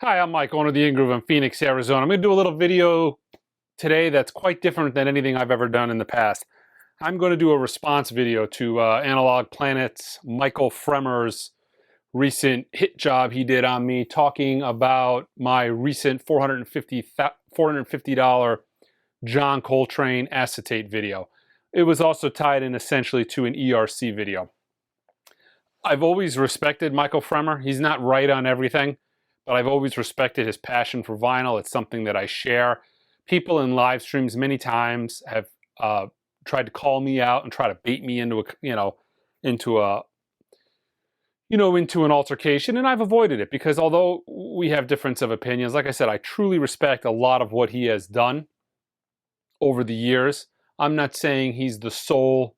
Hi, I'm Mike, owner of the In-Groove in Phoenix, Arizona. I'm going to do a little video today that's quite different than anything I've ever done in the past. I'm going to do a response video to Analog Planet's Michael Fremer's recent hit job he did on me, talking about my recent $450 John Coltrane acetate video. It was also tied in essentially to an ERC video. I've always respected Michael Fremer. He's not right on everything, but I've always respected his passion for vinyl. It's something that I share. People in live streams many times have tried to call me out and try to bait me into an altercation, and I've avoided it because although we have difference of opinions, like I said, I truly respect a lot of what he has done over the years. I'm not saying he's the sole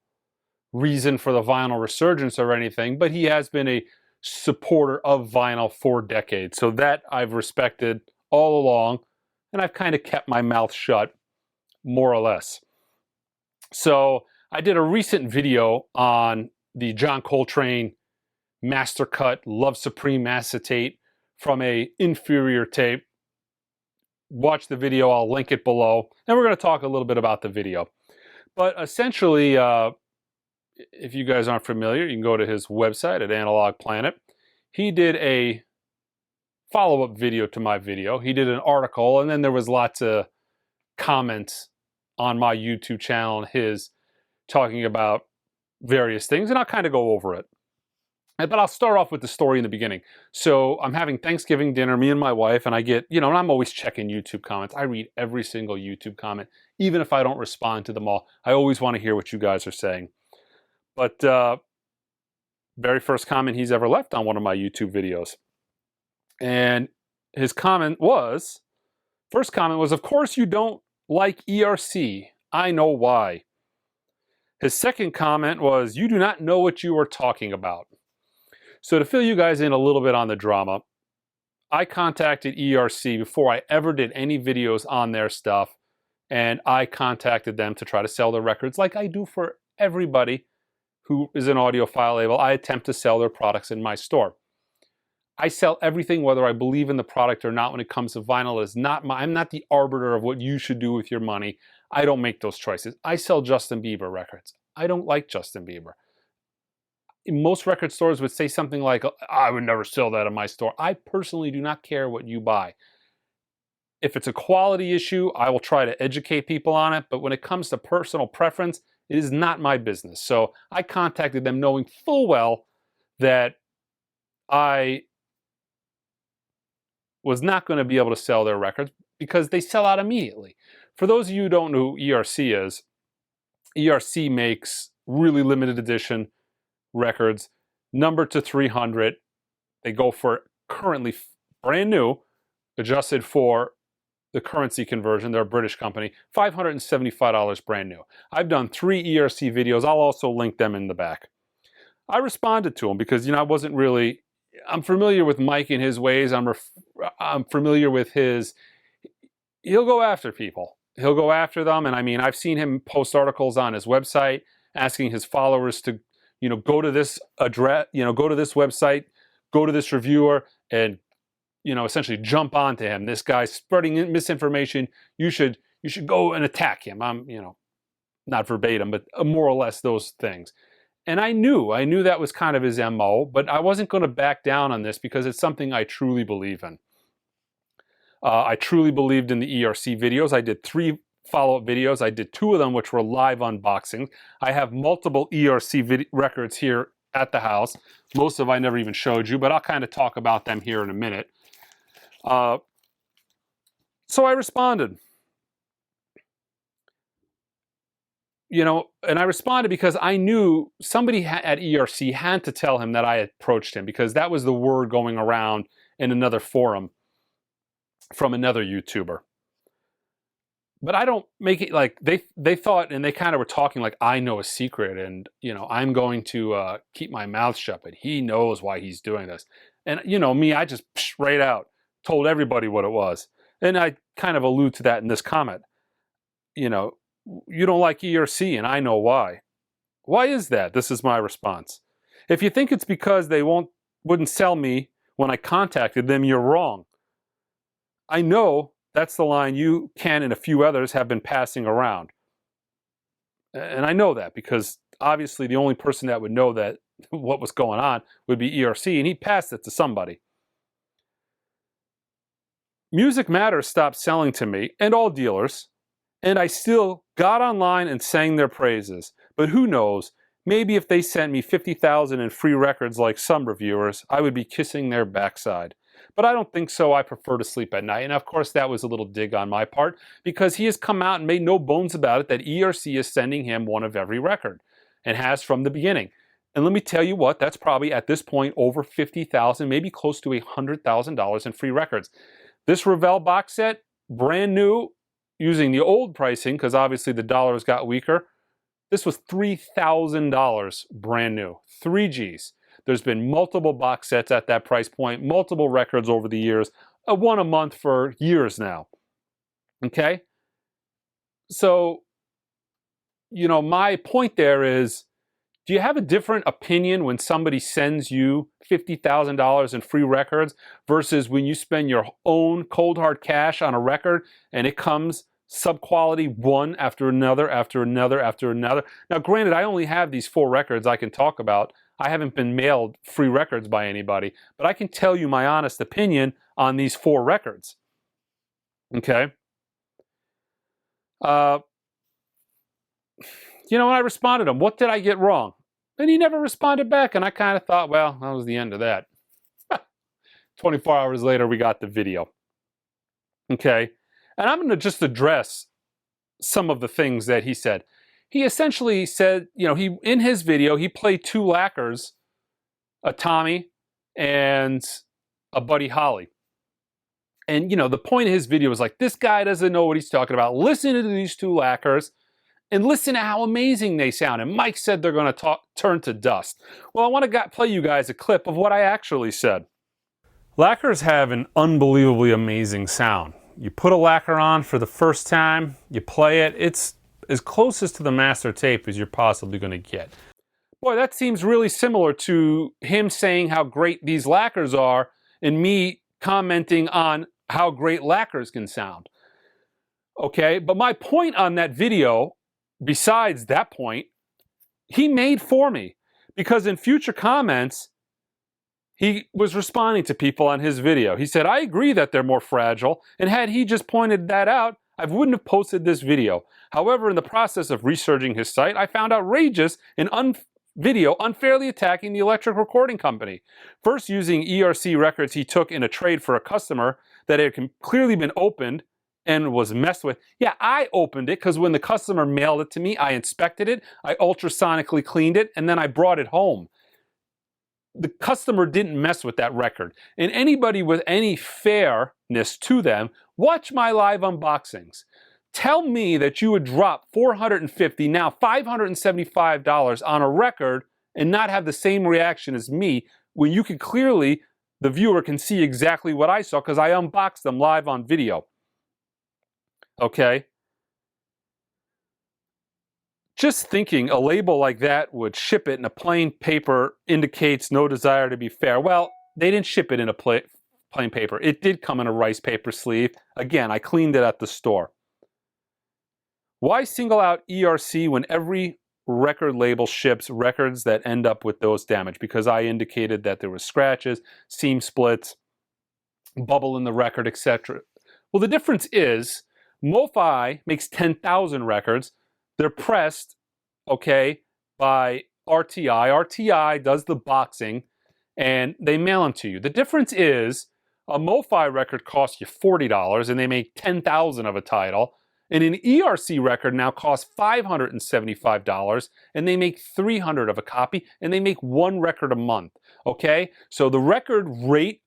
reason for the vinyl resurgence or anything, but he has been a supporter of vinyl for decades. So that I've respected all along, and I've kind of kept my mouth shut, more or less. So I did a recent video on the John Coltrane Master Cut Love Supreme acetate from a inferior tape. Watch the video, I'll link it below, and we're going to talk a little bit about the video. But essentially, if you guys aren't familiar, you can go to his website at Analog Planet. He did a follow-up video to my video. He did an article, and then there was lots of comments on my YouTube channel and his talking about various things, and I'll kind of go over it. But I'll start off with the story in the beginning. So I'm having Thanksgiving dinner, me and my wife, and I get, and I'm always checking YouTube comments. I read every single YouTube comment, even if I don't respond to them all. I always want to hear what you guys are saying. But very first comment he's ever left on one of my YouTube videos. And his comment was, first comment was, "Of course you don't like ERC. I know why." His second comment was, "You do not know what you are talking about." So to fill you guys in a little bit on the drama, I contacted ERC before I ever did any videos on their stuff, and I contacted them to try to sell their records like I do for everybody who is an audiophile label. I attempt to sell their products in my store. I sell everything whether I believe in the product or not when it comes to vinyl. I'm not the arbiter of what you should do with your money. I don't make those choices. I sell Justin Bieber records. I don't like Justin Bieber. Most record stores would say something like, "I would never sell that in my store." I personally do not care what you buy. If it's a quality issue, I will try to educate people on it, but when it comes to personal preference, it is not my business. So I contacted them knowing full well that I was not going to be able to sell their records because they sell out immediately. For those of you who don't know who ERC is, ERC makes really limited edition records, numbered to 300. They go for currently brand new, adjusted for the currency conversion. They're a British company, $575 brand new. I've done 3 ERC videos. I'll also link them in the back. I responded to him because, I'm familiar with Mike and his ways. I'm familiar with he'll go after people. He'll go after them. And I've seen him post articles on his website asking his followers to, go to this address, go to this website, go to this reviewer, and essentially jump onto him. This guy's spreading misinformation. You should go and attack him. I'm, not verbatim, but more or less those things. And I knew that was kind of his MO, but I wasn't going to back down on this because it's something I truly believe in. I truly believed in the ERC videos. I did 3 follow-up videos. I did 2 of them, which were live unboxings. I have multiple ERC records here at the house. Most of I never even showed you, but I'll kind of talk about them here in a minute. So I responded. And I responded because I knew somebody at ERC had to tell him that I approached him because that was the word going around in another forum from another YouTuber. But I don't make it like they thought, and they kind of were talking like I know a secret and, I'm going to keep my mouth shut, but he knows why he's doing this. And, me, I just right out told everybody what it was. And I kind of allude to that in this comment. You don't like ERC, and I know why. Why is that? This is my response. If you think it's because they wouldn't sell me when I contacted them, you're wrong. I know that's the line you, Ken, and a few others have been passing around. And I know that because obviously the only person that would know that what was going on would be ERC, and he passed it to somebody. Music Matters stopped selling to me and all dealers, and I still got online and sang their praises. But who knows, maybe if they sent me 50,000 in free records like some reviewers, I would be kissing their backside. But I don't think so. I prefer to sleep at night. And of course, that was a little dig on my part because he has come out and made no bones about it that ERC is sending him one of every record and has from the beginning. And let me tell you what, that's probably at this point over 50,000, maybe close to $100,000 in free records. This Ravel box set, brand new, using the old pricing because obviously the dollars got weaker. This was $3,000 brand new, 3Gs. There's been multiple box sets at that price point, multiple records over the years, one a month for years now. Okay? So, you know, my point there is, do you have a different opinion when somebody sends you $50,000 in free records versus when you spend your own cold hard cash on a record and it comes sub-quality one after another, after another, after another? Now, granted, I only have these 4 records I can talk about. I haven't been mailed free records by anybody, but I can tell you my honest opinion on these 4 records. Okay? You know, when I responded to him, what did I get wrong? And he never responded back, and I kind of thought, well, that was the end of that. 24 hours later, we got the video. Okay? And I'm going to just address some of the things that he said. He essentially said, you know, in his video, he played 2 lacquers, a Tommy and a Buddy Holly. And, you know, the point of his video was like, this guy doesn't know what he's talking about. Listen to these 2 lacquers and listen to how amazing they sound. And Mike said they're going to turn to dust. Well, I want to play you guys a clip of what I actually said. Lacquers have an unbelievably amazing sound. You put a lacquer on for the first time, you play it, it's as closest to the master tape as you're possibly going to get. Boy, that seems really similar to him saying how great these lacquers are and me commenting on how great lacquers can sound. Okay, but my point on that video, besides that point, he made for me. Because in future comments, he was responding to people on his video. He said, I agree that they're more fragile, and had he just pointed that out, I wouldn't have posted this video. However, in the process of researching his site, I found outrageous and video unfairly attacking the electric recording company. First, using ERC records he took in a trade for a customer that had clearly been opened and was messed with. Yeah, I opened it because when the customer mailed it to me, I inspected it, I ultrasonically cleaned it, and then I brought it home. The customer didn't mess with that record. And anybody with any fairness to them, watch my live unboxings. Tell me that you would drop $450, now $575 on a record and not have the same reaction as me when you can clearly, the viewer can see exactly what I saw because I unboxed them live on video. Okay? Just thinking a label like that would ship it in a plain paper indicates no desire to be fair. Well, they didn't ship it in a plain paper. It did come in a rice paper sleeve. Again, I cleaned it at the store. Why single out ERC when every record label ships records that end up with those damage? Because I indicated that there was scratches, seam splits, bubble in the record, etc. Well, the difference is MoFi makes 10,000 records. They're pressed, okay, by RTI. RTI does the boxing, and they mail them to you. The difference is a MoFi record costs you $40, and they make 10,000 of a title. And an ERC record now costs $575, and they make 300 of a copy, and they make 1 record a month, okay? So the record rate,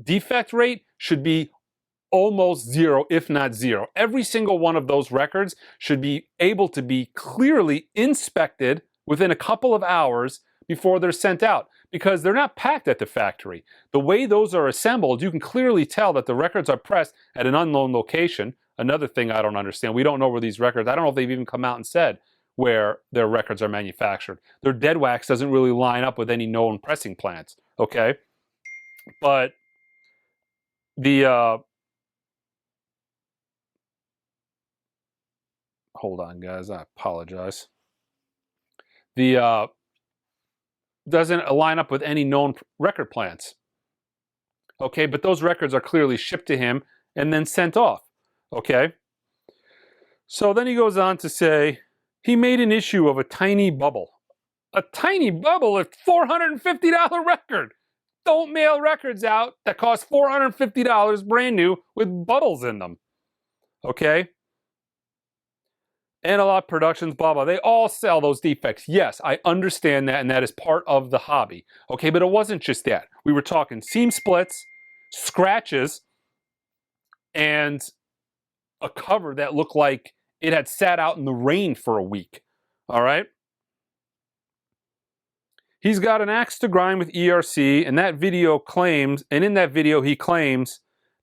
defect rate, should be almost 0, if not 0. Every single one of those records should be able to be clearly inspected within a couple of hours before they're sent out because they're not packed at the factory. The way those are assembled, you can clearly tell that the records are pressed at an unknown location. Another thing I don't understand, we don't know where these records, I don't know if they've even come out and said where their records are manufactured. Their dead wax doesn't really line up with any known pressing plants, okay? But the hold on, guys. I apologize. The doesn't line up with any known record plants. Okay, but those records are clearly shipped to him and then sent off. Okay. So then he goes on to say he made an issue of a tiny bubble. A tiny bubble, a $450 record. Don't mail records out that cost $450 brand new with bubbles in them. Okay? Analog Productions, blah, blah. They all sell those defects. Yes, I understand that, and that is part of the hobby. Okay, but it wasn't just that. We were talking seam splits, scratches, and a cover that looked like it had sat out in the rain for a week. All right? He's got an axe to grind with ERC, and that video claims, and in that video he claims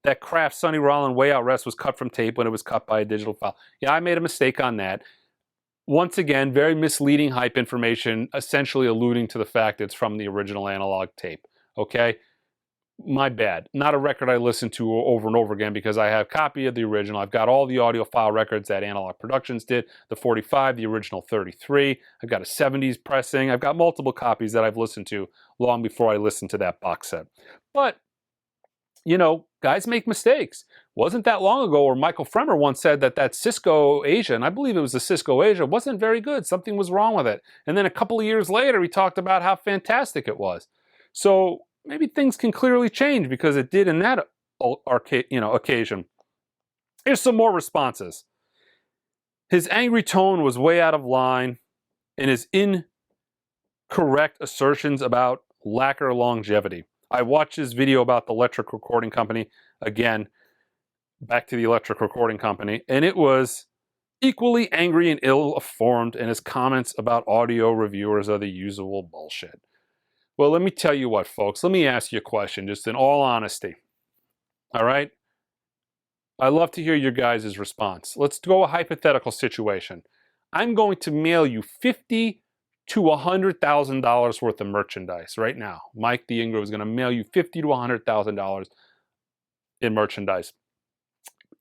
that Kraft Sonny Rollin way out rest was cut from tape when it was cut by a digital file. Yeah, I made a mistake on that. Once again, very misleading hype information, essentially alluding to the fact it's from the original analog tape. Okay? My bad. Not a record I listen to over and over again because I have a copy of the original. I've got all the audio file records that Analog Productions did, the 45, the original 33. I've got a 70s pressing. I've got multiple copies that I've listened to long before I listened to that box set. But, you know, guys make mistakes. Wasn't that long ago where Michael Fremer once said that that Cisco Asia, and I believe it was the Cisco Asia, wasn't very good. Something was wrong with it. And then a couple of years later, he talked about how fantastic it was. So maybe things can clearly change because it did in that occasion. Here's some more responses. His angry tone was way out of line, and his incorrect assertions about lacquer longevity. I watched his video about the electric recording company. Again, back to the electric recording company. And it was equally angry and ill-informed, and his comments about audio reviewers are the usual bullshit. Well, let me tell you what, folks. Let me ask you a question, just in all honesty. All right? I love to hear your guys' response. Let's go a hypothetical situation. I'm going to mail you $50,000 to $100,000 worth of merchandise right now. Mike the Ingrove is going to mail you $50,000 to $100,000 in merchandise.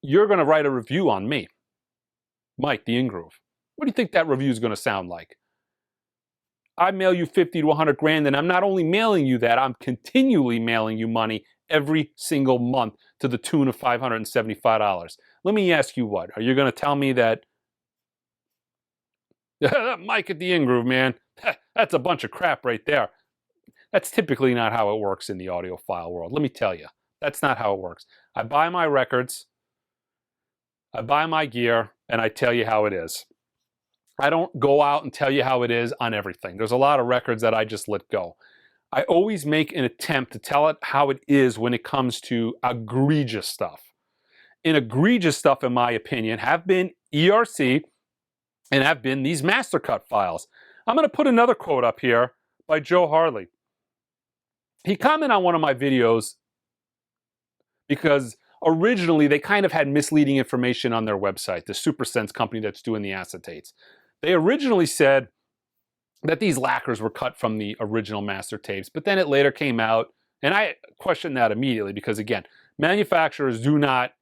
You're going to write a review on me, Mike the Ingrove. What do you think that review is going to sound like? I mail you 50 to 100 grand, and I'm not only mailing you that, I'm continually mailing you money every single month to the tune of $575. Let me ask you what, are you going to tell me that Mike at the Ingrove, man, that's a bunch of crap right there? That's typically not how it works in the audiophile world. Let me tell you, that's not how it works. I buy my records, I buy my gear, and I tell you how it is. I don't go out and tell you how it is on everything. There's a lot of records that I just let go. I always make an attempt to tell it how it is when it comes to egregious stuff. And egregious stuff, in my opinion, have been ERC and have been these master cut files. I'm going to put another quote up here by Joe Harley. He commented on one of my videos because originally they kind of had misleading information on their website, the SuperSense company that's doing the acetates. They originally said that these lacquers were cut from the original master tapes, but then it later came out, and I questioned that immediately because, again, manufacturers do not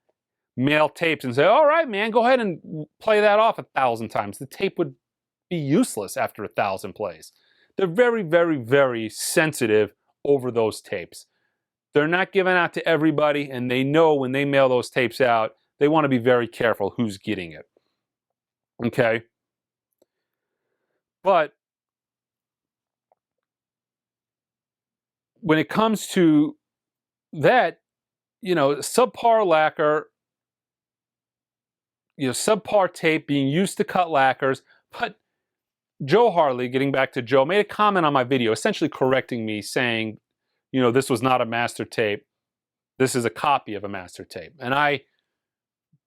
mail tapes and say, all right, man, go ahead and play that off 1,000 times. The tape would be useless after 1,000 plays. They're very, very, very sensitive over those tapes. They're not given out to everybody, and they know when they mail those tapes out, they want to be very careful who's getting it. Okay? But when it comes to that, you know, subpar lacquer, you know, subpar tape being used to cut lacquers, but Joe Harley, getting back to Joe, made a comment on my video, essentially correcting me, saying, you know, this was not a master tape. This is a copy of a master tape. And I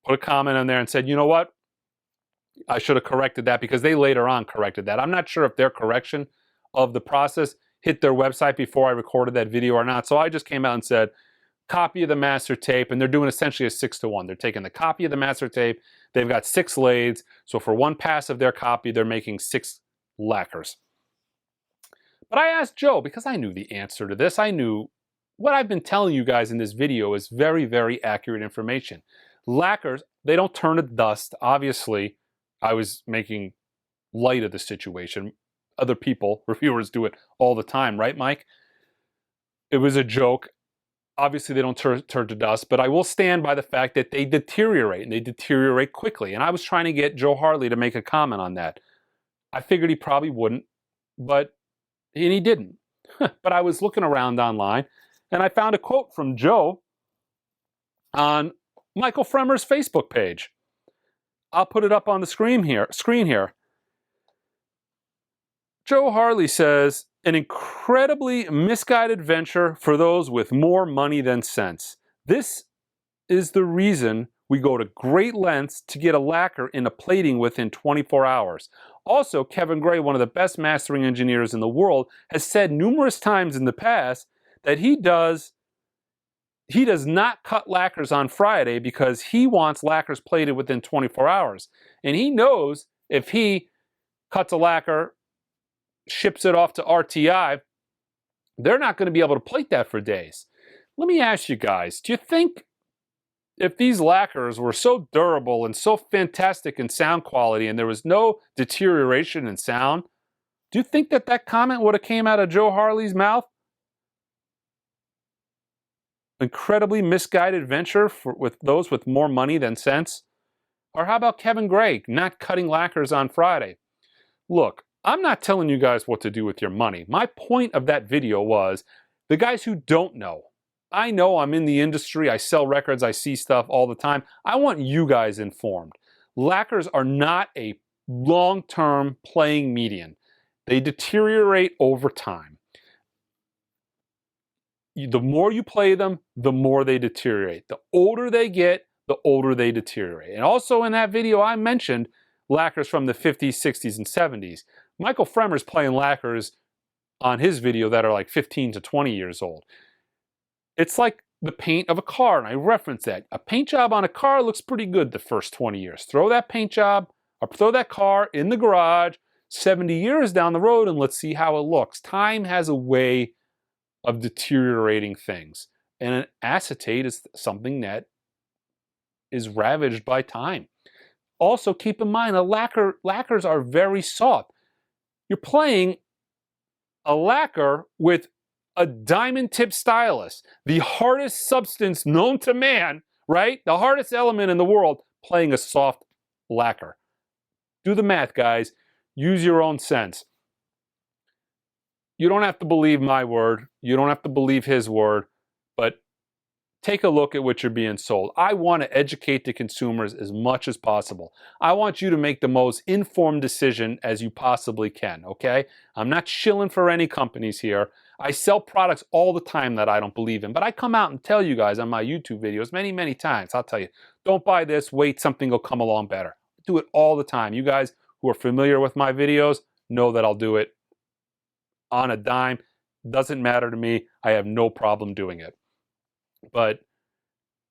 put a comment on there and said, you know what? I should have corrected that because they later on corrected that. I'm not sure if their correction of the process hit their website before I recorded that video or not. So I just came out and said, copy of the master tape, and they're doing essentially a 6-to-1. They're taking the copy of the master tape. They've got 6 lathes. So for one pass of their copy, they're making 6 lacquers. But I asked Joe because I knew the answer to this. I knew what I've been telling you guys in this video is very, very accurate information. Lacquers, they don't turn to dust, obviously, I was making light of the situation. Other people, reviewers, do it all the time, right, Mike? It was a joke. Obviously, they don't turn to dust, but I will stand by the fact that they deteriorate, and they deteriorate quickly. And I was trying to get Joe Harley to make a comment on that. I figured he probably wouldn't, and he didn't. But I was looking around online, and I found a quote from Joe on Michael Fremer's Facebook page. I'll put it up on the screen here. Joe Harley says, an incredibly misguided venture for those with more money than sense. This is the reason we go to great lengths to get a lacquer in a plating within 24 hours. Also, Kevin Gray, one of the best mastering engineers in the world, has said numerous times in the past that he does not cut lacquers on Friday because he wants lacquers plated within 24 hours. And he knows if he cuts a lacquer, ships it off to RTI, they're not going to be able to plate that for days. Let me ask you guys, do you think if these lacquers were so durable and so fantastic in sound quality and there was no deterioration in sound, do you think that comment would have came out of Joe Harley's mouth? Incredibly misguided venture with those with more money than sense? Or how about Kevin Gray not cutting lacquers on Friday? Look, I'm not telling you guys what to do with your money. My point of that video was the guys who don't know. I know, I'm in the industry, I sell records, I see stuff all the time. I want you guys informed. Lacquers are not a long-term playing medium. They deteriorate over time. The more you play them, the more they deteriorate. The older they get, the older they deteriorate. And also in that video, I mentioned lacquers from the 50s, 60s, and 70s. Michael Fremer's playing lacquers on his video that are like 15 to 20 years old. It's like the paint of a car, and I reference that. A paint job on a car looks pretty good the first 20 years. Throw that paint job, or throw that car in the garage 70 years down the road, and let's see how it looks. Time has a way of deteriorating things. And an acetate is something that is ravaged by time. Also, keep in mind, lacquers are very soft. You're playing a lacquer with a diamond tip stylus, the hardest substance known to man, right? The hardest element in the world, playing a soft lacquer. Do the math, guys. Use your own sense. You don't have to believe my word. You don't have to believe his word, but take a look at what you're being sold. I want to educate the consumers as much as possible. I want you to make the most informed decision as you possibly can, okay? I'm not shilling for any companies here. I sell products all the time that I don't believe in, but I come out and tell you guys on my YouTube videos many, many times. I'll tell you, don't buy this, wait, something will come along better. I do it all the time. You guys who are familiar with my videos know that I'll do it on a dime. Doesn't matter to me. I have no problem doing it. But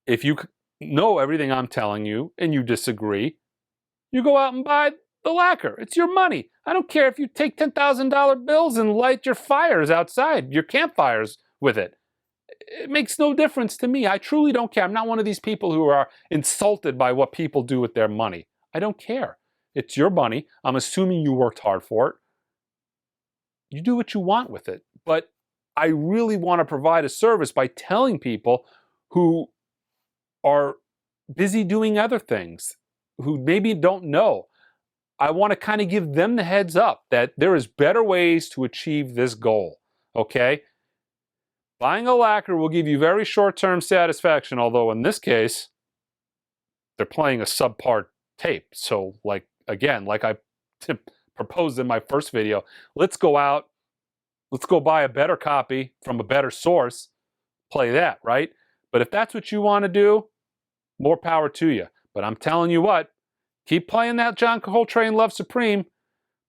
if you know everything I'm telling you and you disagree, you go out and buy the lacquer. It's your money. I don't care if you take $10,000 bills and light your fires outside, your campfires with it. It makes no difference to me. I truly don't care. I'm not one of these people who are insulted by what people do with their money. I don't care. It's your money. I'm assuming you worked hard for it. You do what you want with it. But I really want to provide a service by telling people who are busy doing other things, who maybe don't know. I want to kind of give them the heads up that there is better ways to achieve this goal, okay? Buying a lacquer will give you very short-term satisfaction, although in this case, they're playing a subpar tape. So like I proposed in my first video, let's go out, let's go buy a better copy from a better source, play that, right? But if that's what you want to do, more power to you. But I'm telling you what, keep playing that John Coltrane Love Supreme,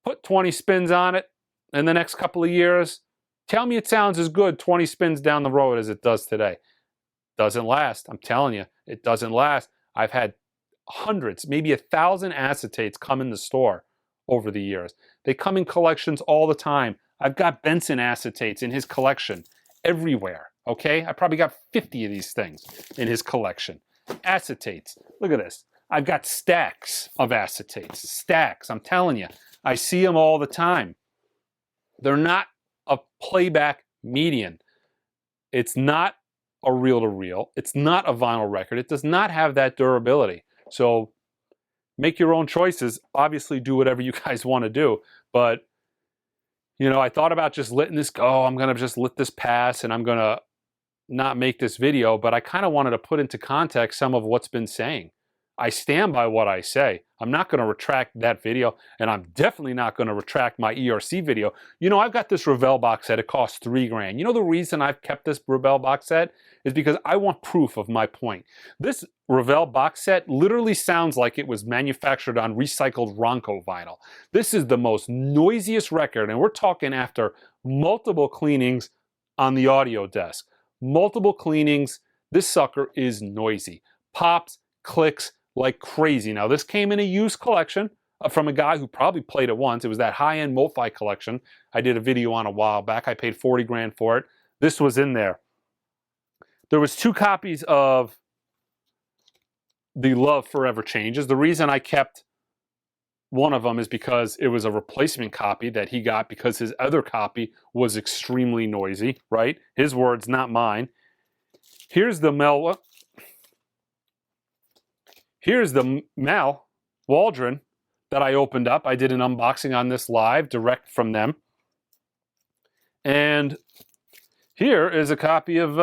put 20 spins on it in the next couple of years. Tell me it sounds as good 20 spins down the road as it does today. Doesn't last. I'm telling you, it doesn't last. I've had hundreds, maybe 1,000 acetates come in the store over the years. They come in collections all the time. I've got Benson acetates in his collection everywhere, okay? I probably got 50 of these things in his collection. Acetates. Look at this. I've got stacks of acetates, stacks. I'm telling you, I see them all the time. They're not a playback median. It's not a reel-to-reel. It's not a vinyl record. It does not have that durability. So make your own choices. Obviously, do whatever you guys want to do. But, you know, I thought about just letting this go. I'm going to just let this pass, and I'm going to not make this video. But I kind of wanted to put into context some of what's been saying. I stand by what I say. I'm not going to retract that video, and I'm definitely not going to retract my ERC video. You know, I've got this Revell box set. It costs $3 grand. You know the reason I've kept this Revell box set is because I want proof of my point. This Revell box set literally sounds like it was manufactured on recycled Ronco vinyl. This is the most noisiest record, and we're talking after multiple cleanings on the audio desk. Multiple cleanings. This sucker is noisy. Pops, clicks, like crazy. Now, this came in a used collection from a guy who probably played it once. It was that high-end MoFi collection I did a video on a while back. I paid 40 grand for it. This was in there. There was 2 copies of the Love Forever Changes. The reason I kept one of them is because it was a replacement copy that he got because his other copy was extremely noisy, right? His words, not mine. Here's the Mal Waldron that I opened up. I did an unboxing on this live, direct from them. And here is a copy of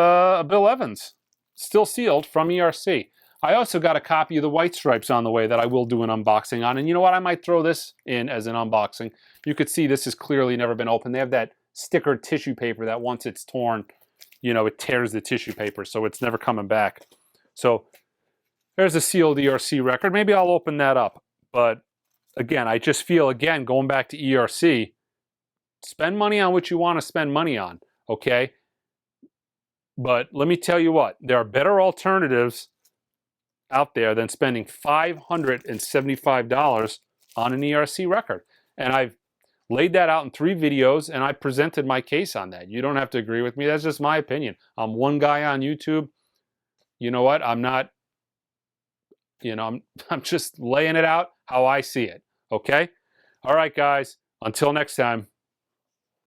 Bill Evans, still sealed from ERC. I also got a copy of the White Stripes on the way that I will do an unboxing on. And you know what? I might throw this in as an unboxing. You could see this has clearly never been opened. They have that stickered tissue paper that once it's torn, you know, it tears the tissue paper, so it's never coming back. So there's a sealed ERC record. Maybe I'll open that up. But again, I just feel, again, going back to ERC, spend money on what you want to spend money on, okay? But let me tell you what, there are better alternatives out there than spending $575 on an ERC record. And I've laid that out in 3 videos, and I presented my case on that. You don't have to agree with me. That's just my opinion. I'm one guy on YouTube. You know what? I'm not... You know, I'm just laying it out how I see it, okay? All right, guys, until next time.